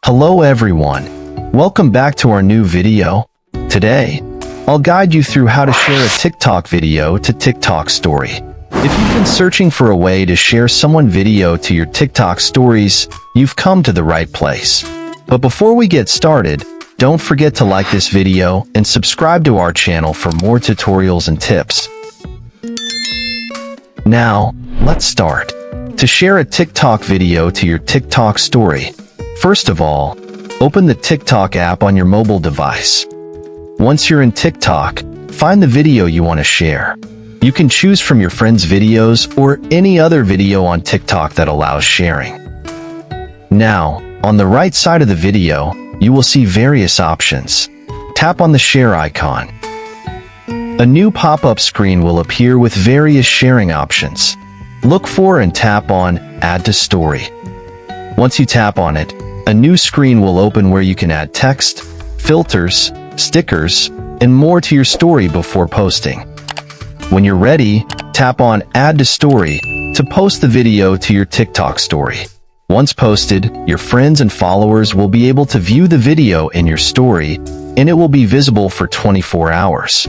Hello everyone. Welcome back to our new video. Today, I'll guide you through how to share a TikTok video to TikTok story. If you've been searching for a way to share someone video to your TikTok stories, you've come to the right place. But before we get started, don't forget to like this video and subscribe to our channel for more tutorials and tips. Now, let's start. To share a TikTok video to your TikTok story, first of all, open the TikTok app on your mobile device. Once you're in TikTok, find the video you want to share. You can choose from your friends' videos or any other video on TikTok that allows sharing. Now, on the right side of the video, you will see various options. Tap on the share icon. A new pop-up screen will appear with various sharing options. Look for and tap on Add to Story. Once you tap on it, a new screen will open where you can add text, filters, stickers, and more to your story before posting. When you're ready, tap on Add to Story to post the video to your TikTok story. Once posted, your friends and followers will be able to view the video in your story, and it will be visible for 24 hours.